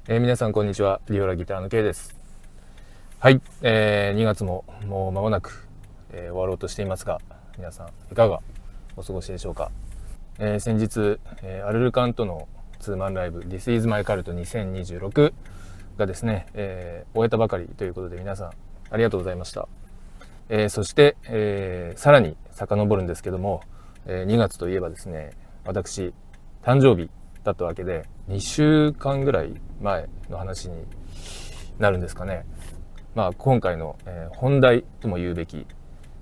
皆さんこんにちは。リオラギターの K です。はい、2月ももう間もなく、終わろうとしていますが、皆さんいかがお過ごしでしょうか。先日、アルルカンとのツーマンライブ This is my cult 2026がですね、終えたばかりということで皆さんありがとうございました。そして、さらに遡るんですけども、2月といえばですね、私誕生日だったわけで、2週間ぐらい前の話になるんですかね。今回の、本題とも言うべき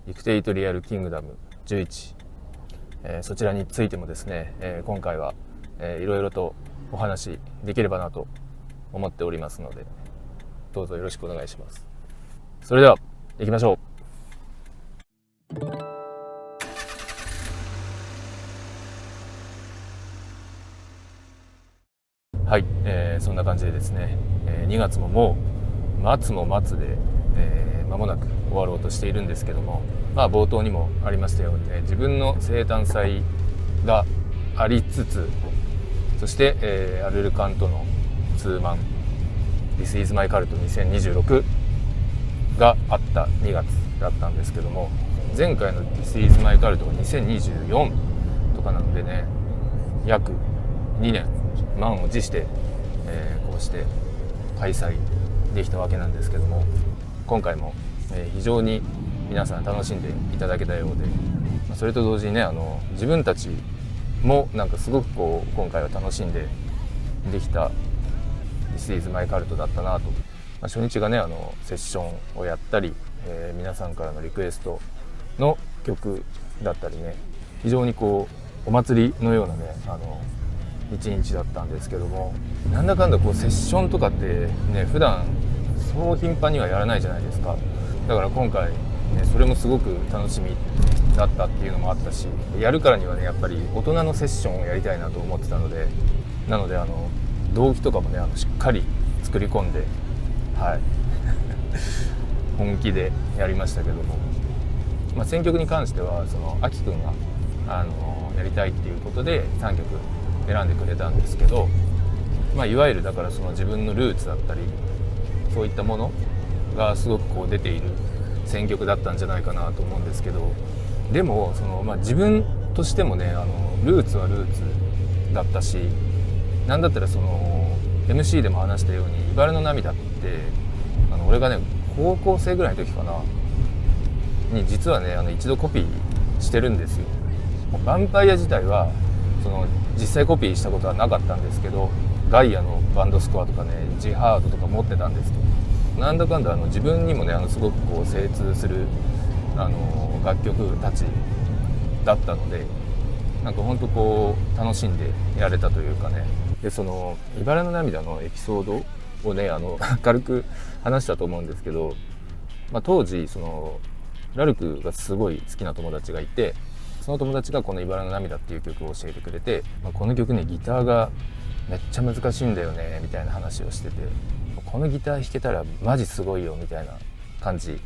ディクテイトリアルキングダム11、そちらについてもですね、今回は、いろいろとお話できればなと思っておりますので、どうぞよろしくお願いします。それでは行きましょう。はい、そんな感じでですね、2月ももう末も末で、間もなく終わろうとしているんですけども、冒頭にもありましたようにね、自分の生誕祭がありつつ、そして、アルルカンとのツーマン This is my cult 2026があった2月だったんですけども、前回の This is my cult が2024とかなのでね、約2年満を持して、こうして開催できたわけなんですけども、今回も、非常に皆さん楽しんでいただけたようで、それと同時にね、自分たちもなんかすごくこう今回は楽しんでできた This is my cult だったなと。初日がね、セッションをやったり、皆さんからのリクエストの曲だったりね、非常にこうお祭りのようなね、一日だったんですけども、なんだかんだこうセッションとかってね、普段そう頻繁にはやらないじゃないですか。だから今回、ね、それもすごく楽しみだったっていうのもあったし、やるからにはね、やっぱり大人のセッションをやりたいなと思ってたので、なので動機とかもね、しっかり作り込んで、はい本気でやりましたけども、選曲に関してはそのアキくんがやりたいっていうことで3曲選んでくれたんですけど、いわゆるだからその自分のルーツだったり、そういったものがすごくこう出ている選曲だったんじゃないかなと思うんですけど、でもその、自分としてもね、ルーツはルーツだったし、なんだったらその MC でも話したように「茨の涙」って俺がね高校生ぐらいの時かなに実はね一度コピーしてるんですよ。ヴァンパイア自体はその実際コピーしたことはなかったんですけど、ガイアのバンドスコアとかね、ジハードとか持ってたんですけど、なんだかんだ自分にもねすごくこう精通する楽曲たちだったので、なんかほんとこう楽しんでやれたというかね。でその茨の涙のエピソードをね軽く話したと思うんですけど、当時そのラルクがすごい好きな友達がいて、その友達がこの茨の涙っていう曲を教えてくれて、この曲ねギターがめっちゃ難しいんだよねみたいな話をしてて、このギター弾けたらマジすごいよみたいな感じ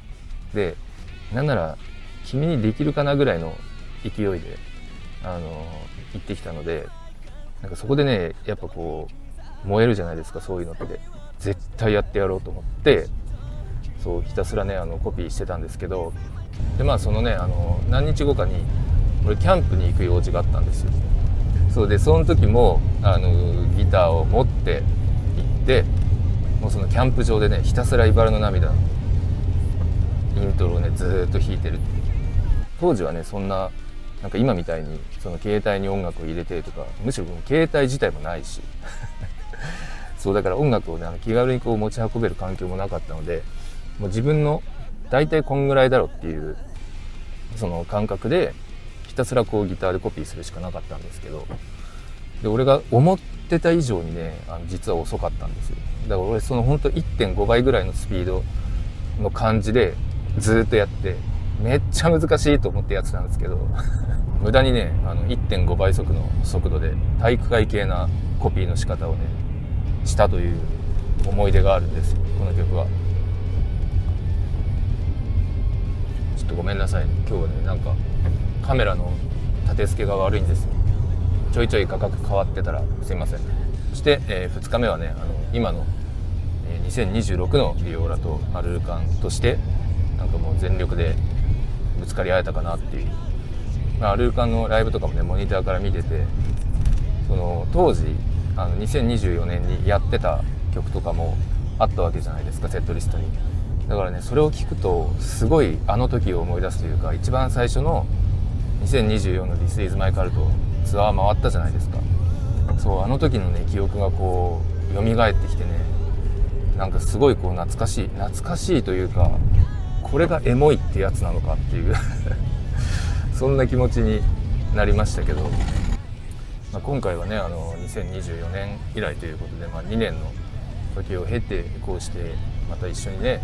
で、なんなら君にできるかなぐらいの勢いで言ってきたので、なんかそこでねやっぱこう燃えるじゃないですか、そういうのって。絶対やってやろうと思って、そうひたすらねコピーしてたんですけど、でそのね何日後かに俺キャンプに行く用事があったんですよ。そうで、その時もギターを持って行って、もうそのキャンプ場でねひたすら茨の涙のイントロをねずーっと弾いてる。当時はねそんななんか今みたいにその携帯に音楽を入れてとか、むしろ携帯自体もないしそうだから音楽をね気軽にこう持ち運べる環境もなかったので、もう自分の大体こんぐらいだろっていうその感覚でひたすらこうギターでコピーするしかなかったんですけど、で俺が思ってた以上にね実は遅かったんですよ。だから俺そのほんと 1.5 倍ぐらいのスピードの感じでずっとやって、めっちゃ難しいと思ってやってたんですけど無駄にね1.5 倍速の速度で体育会系なコピーの仕方をねしたという思い出があるんですよ、この曲は。ちょっとごめんなさいね、今日はねなんかカメラの立て付けが悪いんですよ。ちょいちょい画角変わってたらすいません。そして、2日目はね今の、2026のディオーラとアルルカンとしてなんかもう全力でぶつかり合えたかなっていう、アルルカンのライブとかもねモニターから見てて、その当時2024年にやってた曲とかもあったわけじゃないですか、セットリストに。だからねそれを聞くとすごいあの時を思い出すというか、一番最初の2024の This is my cult ツアー回ったじゃないですか。そうあの時のね記憶がこう蘇ってきてね、なんかすごいこう懐かしいというか、これがエモいってやつなのかっていうそんな気持ちになりましたけど、今回はね2024年以来ということで、2年の時を経てこうしてまた一緒にね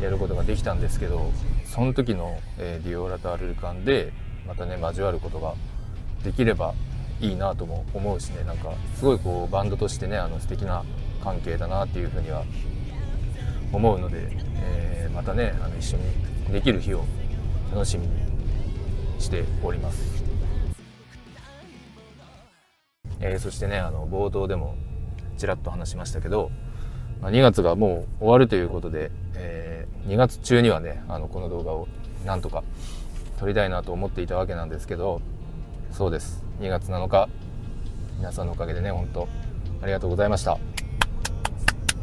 やることができたんですけど、その時の、ディオーラとアルルカンでまたね交わることができればいいなとも思うしね、なんかすごいこうバンドとしてね素敵な関係だなっていうふうには思うので、またね一緒にできる日を楽しみにしております。そしてね冒頭でもちらっと話しましたけど、2月がもう終わるということで、2月中にはねこの動画をなんとか撮りたいなと思っていたわけなんですけど、そうです、2月7日皆さんのおかげでね本当ありがとうございました。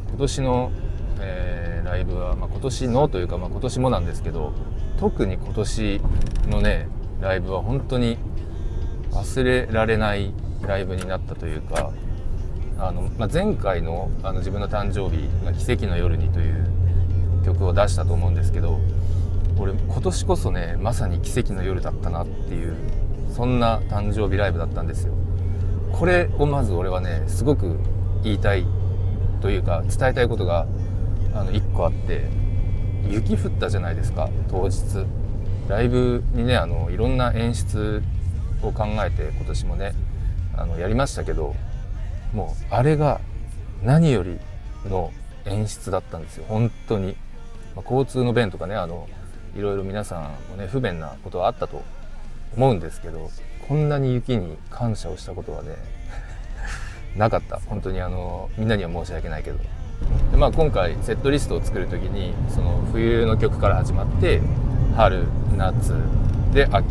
今年の、ライブは、今年のというか、今年もなんですけど、特に今年のねライブは本当に忘れられないライブになったというか、前回の自分の誕生日が奇跡の夜にという曲を出したと思うんですけど、俺今年こそねまさに奇跡の夜だったなっていう、そんな誕生日ライブだったんですよ。これをまず俺はねすごく言いたいというか伝えたいことが1個あって、雪降ったじゃないですか当日。ライブにねいろんな演出を考えて今年もねやりましたけど、もうあれが何よりの演出だったんですよ本当に。交通の便とかねいろいろ皆さんもね不便なことはあったと思うんですけど、こんなに雪に感謝をしたことはねなかった。本当にみんなには申し訳ないけど。で、今回セットリストを作る時にその冬の曲から始まって春夏で秋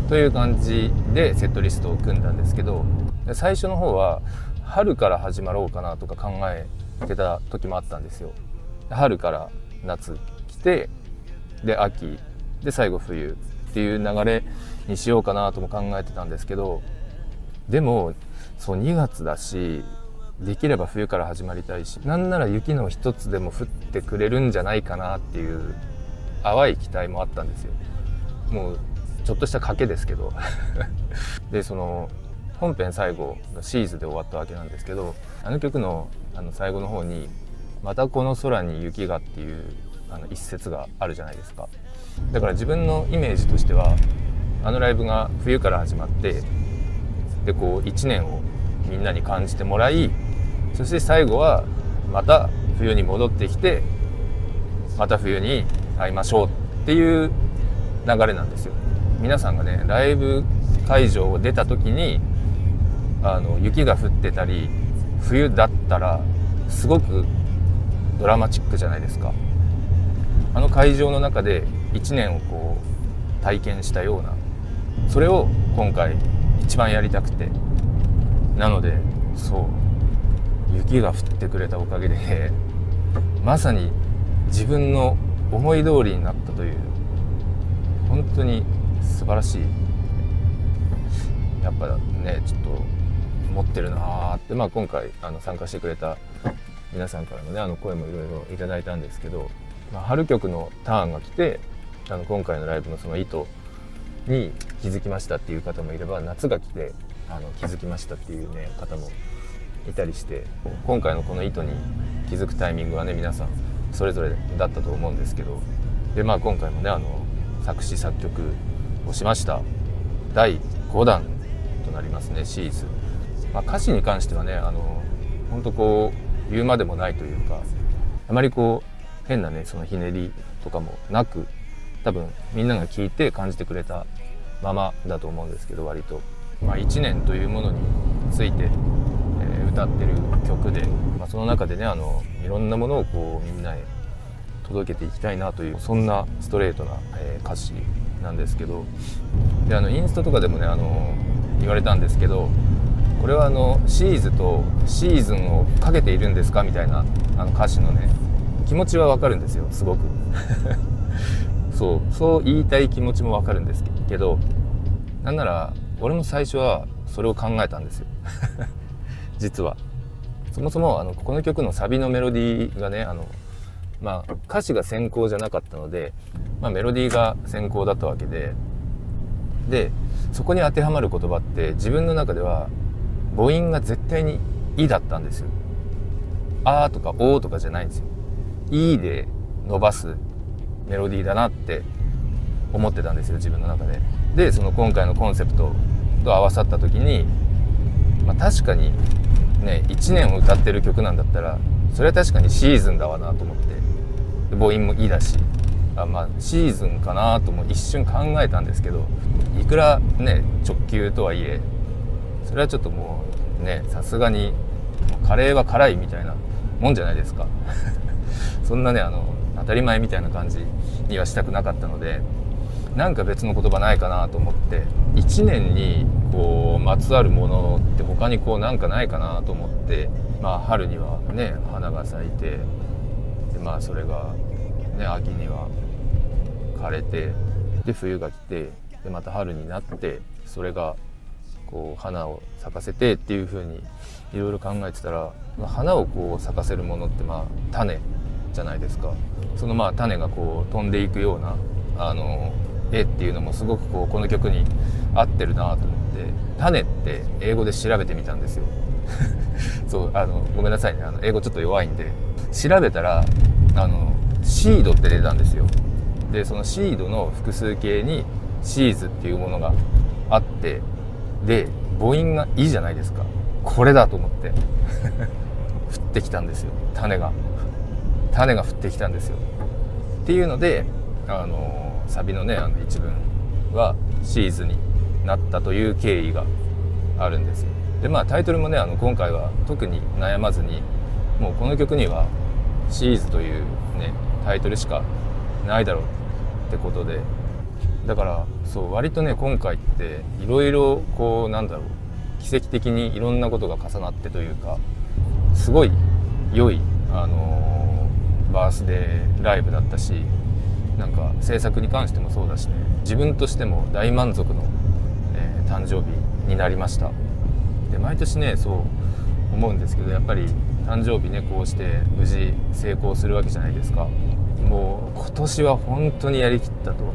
という感じでセットリストを組んだんですけど、最初の方は春から始まろうかなとか考えてた時もあったんですよ。春から夏来て、で秋で最後冬っていう流れにしようかなとも考えてたんですけど、でもそう2月だしできれば冬から始まりたいし、なんなら雪の一つでも降ってくれるんじゃないかなっていう淡い期待もあったんですよ。もうちょっとした賭けですけどでその本編最後がシーズで終わったわけなんですけど、曲の最後の方にまたこの空に雪がっていう一節があるじゃないですか。だから自分のイメージとしてはライブが冬から始まって、でこう1年をみんなに感じてもらい、そして最後はまた冬に戻ってきてまた冬に会いましょうっていう流れなんですよ。皆さんがねライブ会場を出た時に雪が降ってたり冬だったらすごくドラマチックじゃないですか。会場の中で1年をこう体験したような、それを今回一番やりたくて、なのでそう雪が降ってくれたおかげでまさに自分の思い通りになったという、本当に素晴らしい、やっぱねちょっと持ってるなーって、今回参加してくれた皆さんからのね声もいろいろいただいたんですけど、春曲のターンが来て今回のライブのその意図に気づきましたっていう方もいれば、夏が来て気づきましたっていうね方もいたりして、今回のこの意図に気づくタイミングはね皆さんそれぞれだったと思うんですけど、で今回もね作詞作曲をしました第5弾となりますね、シーズ。歌詞に関してはね本当こう言うまでもないというか、あまりこう変なねそのひねりとかもなく、多分みんなが聞いて感じてくれたままだと思うんですけど、割と1年というものについて、歌ってる曲で、その中でねいろんなものをこうみんなへ届けていきたいなという、そんなストレートな、歌詞なんですけど、でインスタとかでもね言われたんですけど、これはシーズとシーズンをかけているんですかみたいな歌詞のね気持ちはわかるんですよ、すごくそう言いたい気持ちもわかるんですけど、なんなら俺も最初はそれを考えたんですよ実はそもそもこの曲のサビのメロディーがね歌詞が先行じゃなかったので、メロディーが先行だったわけで、そこに当てはまる言葉って自分の中では母音が絶対に「い」だったんですよ。あーとかおーとかじゃないんですよ。いで伸ばすメロディーだなって思ってたんですよ、自分の中で。でその今回のコンセプトと合わさった時に、確かにね1年を歌ってる曲なんだったらそれは確かにシーズンだわなと思って、で母音も「い」だしシーズンかなとも一瞬考えたんですけど、いくらね直球とはいえそれはちょっともうねさすがにカレーは辛いみたいなもんじゃないですかそんなね当たり前みたいな感じにはしたくなかったので、なんか別の言葉ないかなと思って、1年にこうまつわるものって他にこうなんかないかなと思って、春にはね花が咲いて、でそれがね秋には枯れて、で冬が来て、でまた春になって、それがこう花を咲かせてっていう風にいろいろ考えてたら、花をこう咲かせるものって種じゃないですか。その種がこう飛んでいくような絵っていうのもすごくこの曲に合ってるなと思って、種って英語で調べてみたんですよそうごめんなさいね英語ちょっと弱いんで、調べたらシードって出たんですよ。でそのシードの複数形にシーズっていうものがあって、で母音が「い」じゃないですか。これだと思って降ってきたんですよ、種が降ってきたんですよ。っていうのでサビのね一文はシーズになったという経緯があるんですよ。でタイトルもね今回は特に悩まずに、もうこの曲にはシーズというねタイトルしかないだろうってことで、だから割とね今回っていろいろ奇跡的にいろんなことが重なってというか、すごい良いバースデーライブだったし、なんか制作に関してもそうだしね、自分としても大満足の、誕生日になりました。で毎年ねそう思うんですけど、やっぱり誕生日ねこうして無事成功するわけじゃないですか。もう今年は本当にやりきったと、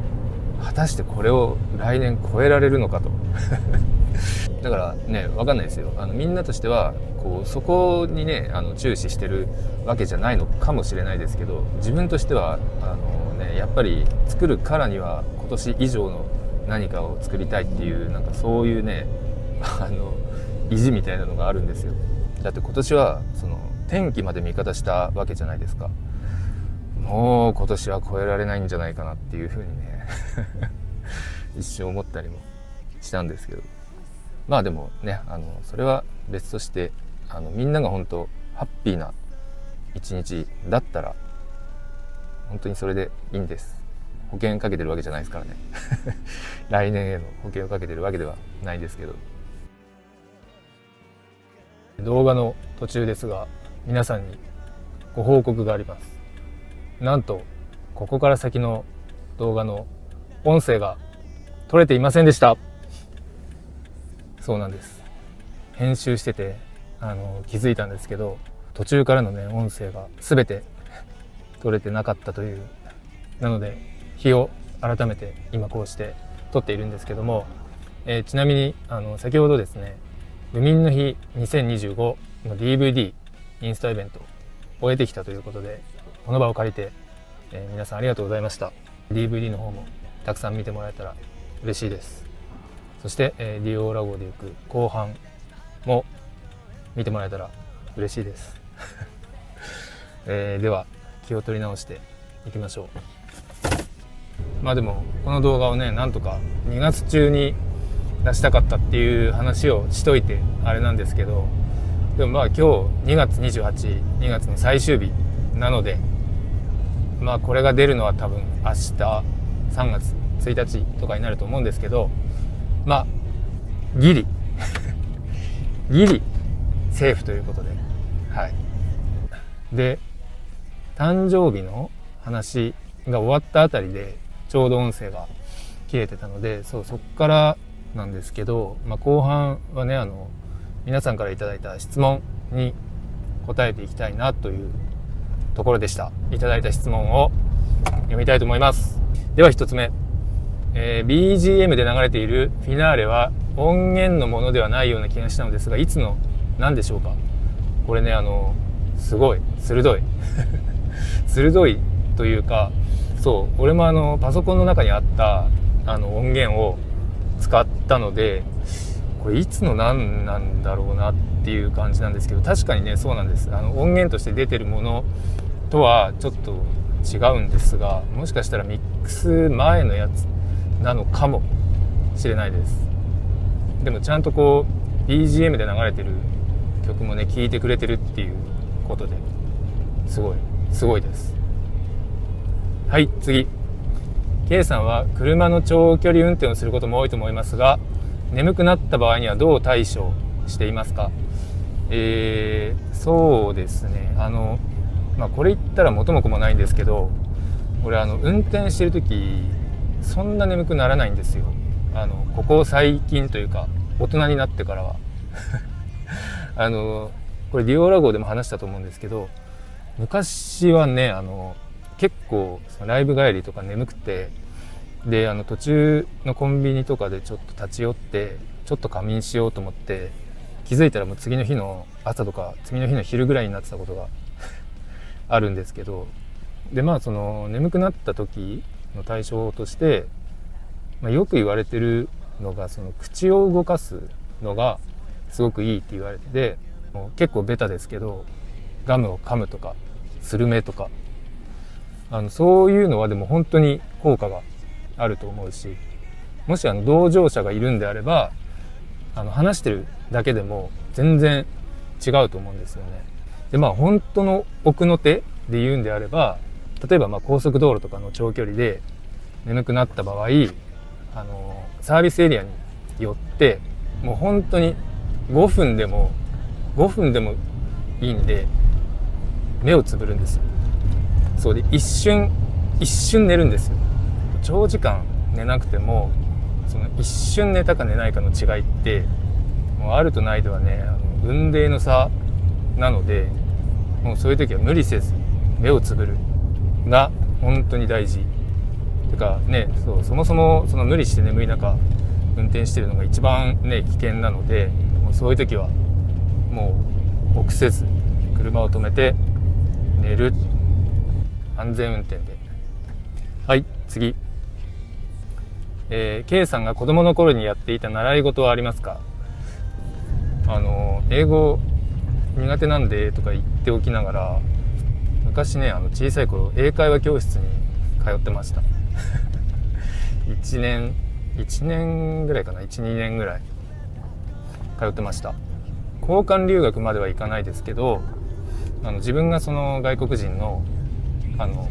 果たしてこれを来年超えられるのかとだからね分かんないですよ、みんなとしてはそこにね注視してるわけじゃないのかもしれないですけど、自分としてはやっぱり作るからには今年以上の何かを作りたいっていう、なんかそういうね意地みたいなのがあるんですよ。だって今年は天気まで味方したわけじゃないですか。もう今年は超えられないんじゃないかなっていうふうにね一瞬思ったりもしたんですけど、でもねそれは別として、みんなが本当ハッピーな一日だったら本当にそれでいいんです。保険かけてるわけじゃないですからね来年への保険をかけてるわけではないんですけど。動画の途中ですが、皆さんにご報告があります。なんとここから先の動画の音声が撮れていませんでした。そうなんです。編集してて気づいたんですけど、途中からのね音声が全て撮れてなかったという。なので日を改めて今こうして撮っているんですけども、ちなみに先ほどですね、愚民の日2025の DVD インスタイベントを終えてきたということで、この場を借りて、皆さんありがとうございました。 DVD の方もたくさん見てもらえたら嬉しいです。そして、ディオーラ号で行く後半も見てもらえたら嬉しいですでは気を取り直していきましょう。でもこの動画をねなんとか2月中に出したかったっていう話をしといてあれなんですけど、でもまあ今日2月28、2月の最終日なので、まあこれが出るのは多分明日3月1日とかになると思うんですけど、まあギリギリセーフということで、はい。で、誕生日の話が終わったあたりでちょうど音声が切れてたので、そっからなんですけど、まあ、後半はね、皆さんからいただいた質問に答えていきたいなというところでした。いただいた質問を読みたいと思います。では一つ目、BGM で流れているフィナーレは音源のものではないような気がしたのですが、いつの何でしょうか。これね、すごい鋭い鋭いというか、そう俺もパソコンの中にあった音源を使ったので、これいつの何なんだろうなっていう感じなんですけど、確かにねそうなんです。音源として出てるものとはちょっと違うんですが、もしかしたらミックス前のやつなのかもしれないです。でもちゃんとこう BGM で流れてる曲もね聴いてくれてるっていうことですごいです。はい、次。 K さんは車の長距離運転をすることも多いと思いますが、眠くなった場合にはどう対処していますか？そうですね、これ言ったら元も子もないんですけど、俺運転してる時そんな眠くならないんですよ。ここ最近というか大人になってからはこれディオラ号でも話したと思うんですけど、昔はね結構ライブ帰りとか眠くて、で途中のコンビニとかでちょっと立ち寄ってちょっと仮眠しようと思って、気づいたらもう次の日の朝とか次の日の昼ぐらいになってたことがあるんですけど、でその眠くなった時の対処として、よく言われてるのが、その口を動かすのがすごくいいって言われてて、もう結構ベタですけどガムを噛むとかスルメとかそういうのはでも本当に効果があると思うし、もし同乗者がいるんであれば話してるだけでも全然違うと思うんですよね。で本当の奥の手で言うんであれば、例えば高速道路とかの長距離で眠くなった場合、サービスエリアに寄ってもう本当に5分でもいいんで目をつぶるんですよ。そうで一瞬寝るんですよ。長時間寝なくてもその一瞬寝たか寝ないかの違いってもうあるとないではね雲泥の差なので、もうそういう時は無理せず目をつぶるが本当に大事。てかね、そもそもその無理して眠い中運転してるのが一番ね危険なので、もうそういう時はもう臆せず車を止めて寝る、安全運転で。はい、次。K さんが子供の頃にやっていた習い事はありますか？英語苦手なんでとか言っておきながら、昔ね小さい頃英会話教室に通ってました1年ぐらいかな、 1,2 年ぐらい通ってました。交換留学まではいかないですけど、自分がその外国人の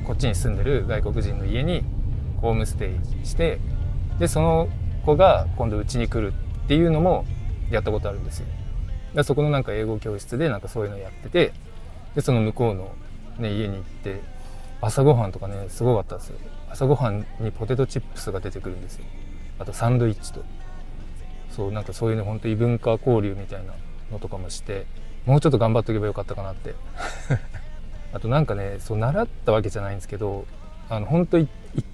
こっちに住んでる外国人の家にホームステイして、でその子が今度うちに来るっていうのもやったことあるんですよ。でそこの英語教室でそういうのやってて、でその向こうの、家に行って、朝ごはんとかねすごかったですよ。朝ごはんにポテトチップスが出てくるんですよ。あとサンドイッチと、そういうね本当異文化交流みたいなのとかもして、もうちょっと頑張っておけばよかったかなってあとそう習ったわけじゃないんですけど、本当1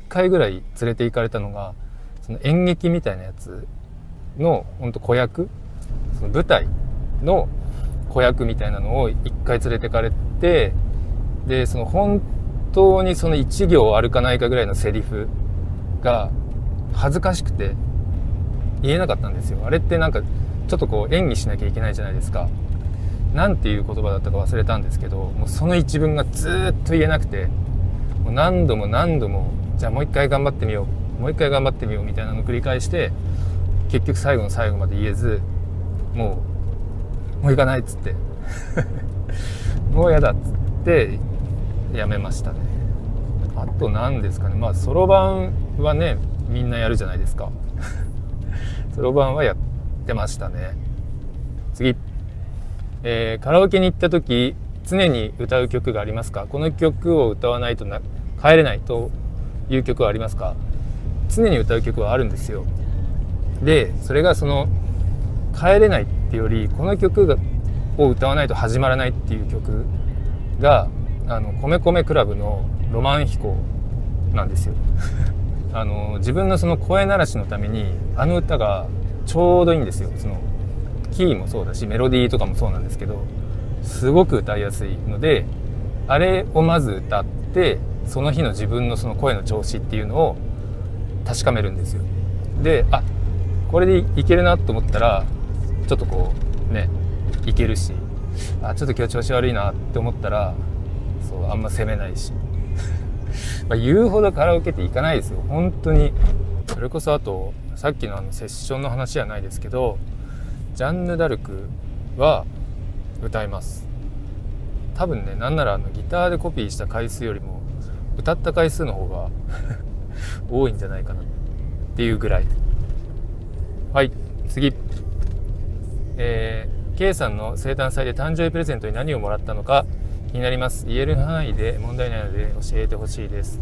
回ぐらい連れて行かれたのが、その演劇みたいなやつの本当子役、その舞台の子役みたいなのを1回連れてかれて、でその本当にその1行歩かないかぐらいのセリフが恥ずかしくて言えなかったんですよ。あれってちょっと演技しなきゃいけないじゃないですか。なんていう言葉だったか忘れたんですけど、もうその一文がずーっと言えなくて、もう何度もじゃあもう一回頑張ってみようみたいなのを繰り返して、結局最後の最後まで言えず、もう行かないっつってもうやだっつってやめましたね。あと何ですかね、まあそろばんはねみんなやるじゃないですか。そろばんはやってましたね。次、カラオケに行った時常に歌う曲がありますか？この曲を歌わないと帰れないという曲はありますか？常に歌う曲はあるんですよ。でそれがその帰れないっていうより、この曲を歌わないと始まらないっていう曲が米米クラブのロマン飛行なんですよ。自分のその声鳴らしのために歌がちょうどいいんですよ。そのキーもそうだしメロディーとかもそうなんですけど、すごく歌いやすいので、あれをまず歌ってその日の自分のその声の調子っていうのを確かめるんですよ。でこれでいけるなと思ったらちょっとこうねいけるし、ちょっと今日調子悪いなって思ったらあんま責めないし言うほどカラオケって行かないですよ本当に。それこそあとさっきのセッションの話じゃないですけど、ジャンヌ・ダルクは歌います。多分ね、なんならギターでコピーした回数よりも歌った回数の方が多いんじゃないかなっていうぐらい。はい、次。K さんの生誕祭で誕生日プレゼントに何をもらったのか気になります。言える範囲で問題ないので教えてほしいです。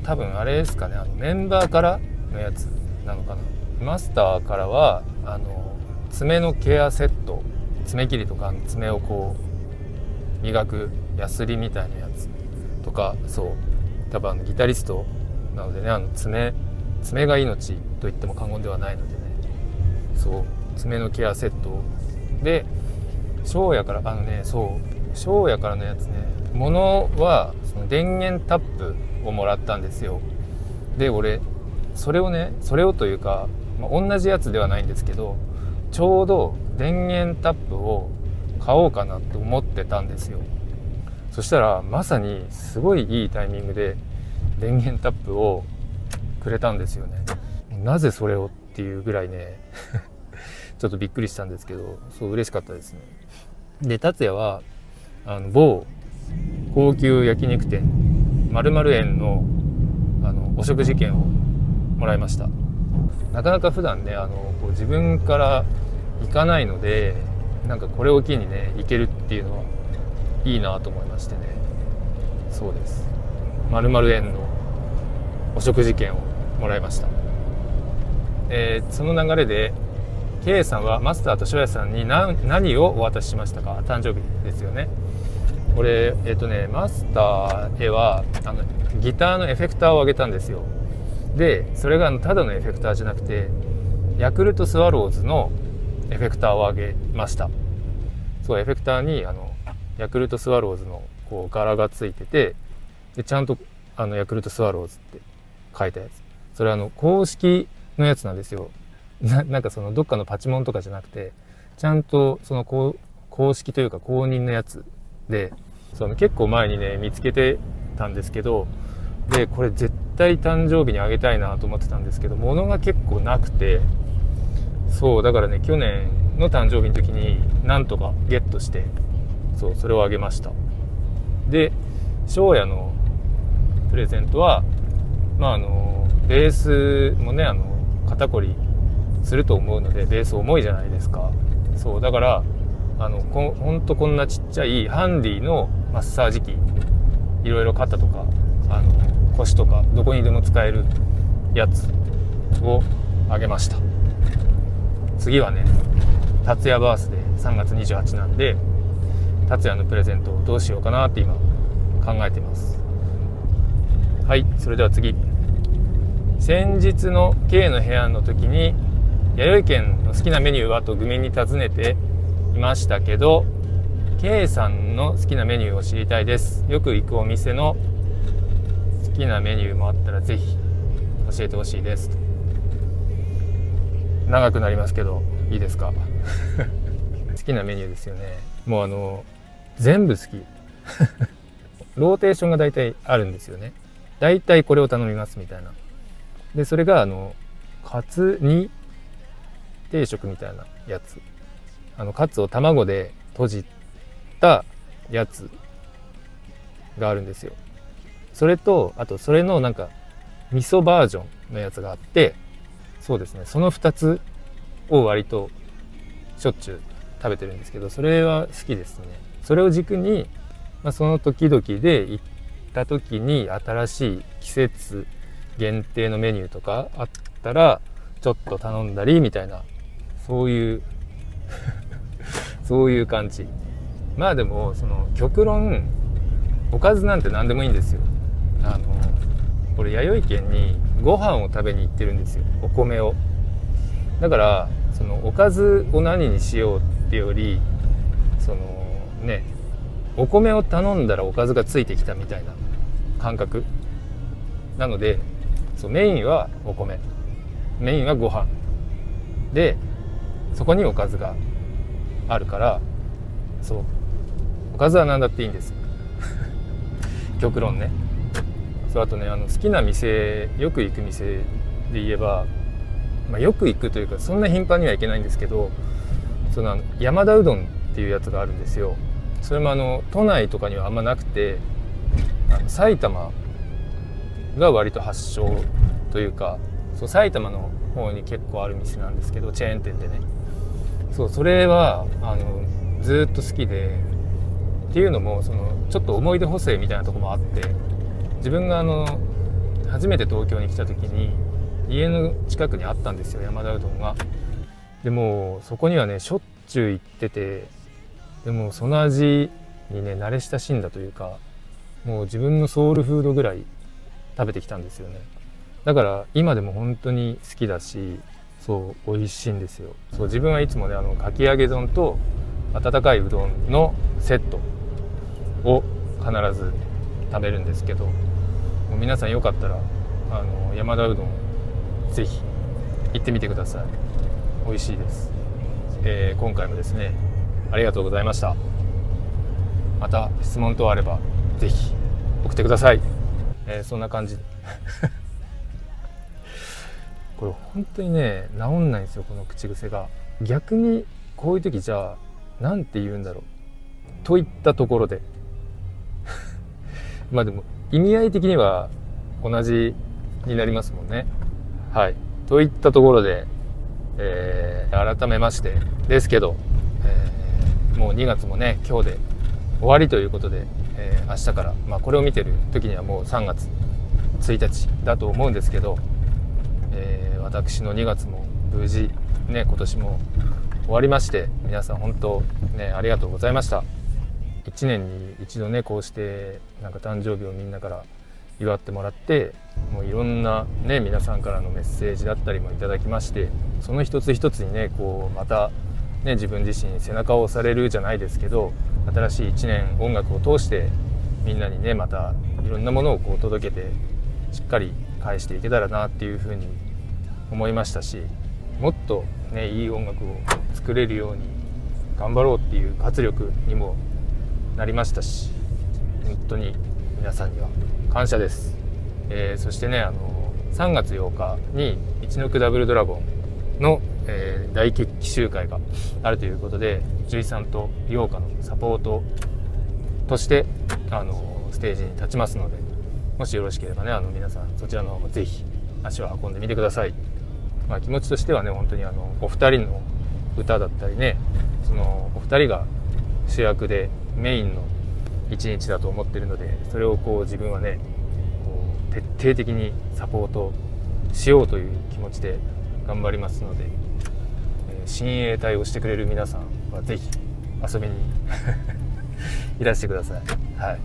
多分あれですかね、メンバーからのやつなのかな。マスターからは爪のケアセット、爪切りとか爪をこう磨くヤスリみたいなやつとか、多分ギタリストなのでね、爪が命と言っても過言ではないのでね、爪のケアセットで翔也から翔也からのやつね。物はその電源タップをもらったんですよ。で俺それをというか、同じやつではないんですけど、ちょうど電源タップを買おうかなって思ってたんですよ。そしたらまさにすごいいいタイミングで電源タップをくれたんですよね。なぜそれをっていうぐらいねちょっとびっくりしたんですけど、嬉しかったですね。で達也は某高級焼肉店〇〇園のお食事券をもらいました。なかなか普段ねこう自分から行かないので、なんかこれを機にね行けるっていうのはいいなと思いましてね。そうです、〇〇園のお食事券をもらいました。その流れで K さんはマスターと翔也さんに何をお渡ししましたか？誕生日ですよね。これマスターへはギターのエフェクターをあげたんですよ。でそれがただのエフェクターじゃなくてヤクルトスワローズのエフェクターをあげました。エフェクターにヤクルトスワローズのこう柄がついてて、でちゃんとヤクルトスワローズって書いたやつ、それ公式のやつなんですよ。なんかどっかのパチモンとかじゃなくて、ちゃんと公式というか公認のやつで、結構前にね見つけてたんですけど、でこれ絶対誕生日にあげたいなと思ってたんですけど、物が結構なくて、だからね去年の誕生日の時になんとかゲットして、それをあげました。で翔也のプレゼントはベースもね肩こりすると思うので、ベース重いじゃないですか。だからほんとこんなちっちゃいハンディのマッサージ機、いろいろ肩とか腰とかどこにでも使えるやつをあげました。次はね達也バースデー3月28なんで、達也のプレゼントをどうしようかなって今考えてます。はい、それでは次。先日の K の部屋の時に弥生県の好きなメニューはと愚民に尋ねていましたけど、 K さんの好きなメニューを知りたいです。よく行くお店の好きなメニューもあったらぜひ教えてほしいです。長くなりますけどいいですか？好きなメニューですよね。もう全部好きローテーションが大体あるんですよね。大体これを頼みますみたいな。でそれがカツ煮定食みたいなやつカツを卵で閉じたやつがあるんですよ。それとあとそれのなんか味噌バージョンのやつがあって、そうですね、その2つを割としょっちゅう食べてるんですけど、それは好きですね。それを軸に、その時々で行った時に新しい季節限定のメニューとかあったらちょっと頼んだりみたいな、そういうそういう感じ。でもその極論おかずなんて何でもいいんですよ。これ弥生県にご飯を食べに行ってるんですよ、お米を。だからそのおかずを何にしようってより、そのね、お米を頼んだらおかずがついてきたみたいな感覚なので、メインはお米、メインはご飯で、そこにおかずがあるから、おかずは何だっていいんです極論ね。あとね、好きな店、よく行く店で言えば、よく行くというかそんな頻繁には行けないんですけど、山田うどんっていうやつがあるんですよ。それも都内とかにはあんまなくて、埼玉が割と発祥というか、埼玉の方に結構ある店なんですけど、チェーン店でね。それはずっと好きで、っていうのもちょっと思い出補正みたいなところもあって、自分が初めて東京に来た時に家の近くにあったんですよ、山田うどんが。でもそこにはねしょっちゅう行ってて、でもその味にね慣れ親しんだというか、もう自分のソウルフードぐらい食べてきたんですよね。だから今でも本当に好きだし、美味しいんですよ。自分はいつもねかき揚げ丼と温かいうどんのセットを必ず食べるんですけど、もう皆さんよかったら山田うどんぜひ行ってみてください。美味しいです。今回もですねありがとうございました。また質問等あればぜひ送ってください。そんな感じでこれ本当にね治んないんですよ、この口癖が。逆にこういう時じゃあなんて言うんだろうといったところででも意味合い的には同じになりますもんね。はい、といったところで、改めましてですけど、もう2月もね今日で終わりということで、明日から、これを見てる時にはもう3月1日だと思うんですけど、私の2月も無事ね今年も終わりまして、皆さん本当ねありがとうございました。1年に一度ねこうしてなんか誕生日をみんなから祝ってもらって、もういろんなね皆さんからのメッセージだったりもいただきまして、その一つ一つにねこうまたね自分自身背中を押されるじゃないですけど、新しい1年音楽を通してみんなにねまたいろんなものをこう届けてしっかり返していけたらなっていうふうに思いましたし、もっとねいい音楽を作れるように頑張ろうっていう活力にもなりましたし、本当に皆さんには感謝です。そしてね3月8日に一ノ久ダブルドラゴンの、大決起集会があるということで、樹井さんと陽花のサポートとしてステージに立ちますので、もしよろしければね皆さんそちらの方もぜひ足を運んでみてください。気持ちとしてはね本当にお二人の歌だったりね、そのお二人が主役でメインの一日だと思ってるので、それをこう自分はねこう徹底的にサポートしようという気持ちで頑張りますので、親衛隊をしてくれる皆さんはぜひ遊びにいらしてください。はい。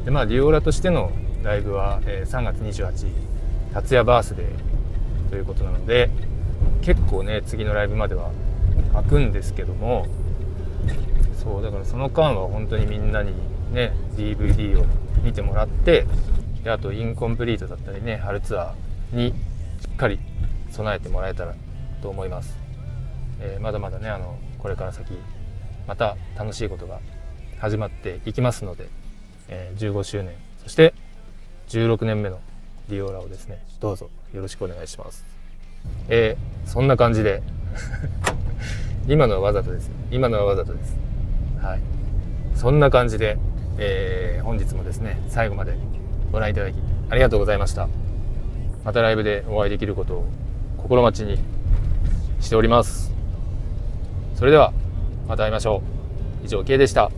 でディオーラとしてのライブは、3月28日達也バースデーということなので、結構ね次のライブまでは空くんですけども、だからその間は本当にみんなにね DVD を見てもらって、であとインコンプリートだったりね春ツアーにしっかり備えてもらえたらと思います。まだまだねこれから先また楽しいことが始まっていきますので、15周年そして16年目のディオーラをですねどうぞよろしくお願いします。そんな感じで今のはわざとです。はい。そんな感じで、本日もですね、最後までご覧いただきありがとうございました。またライブでお会いできることを心待ちにしております。それではまた会いましょう。以上、K でした。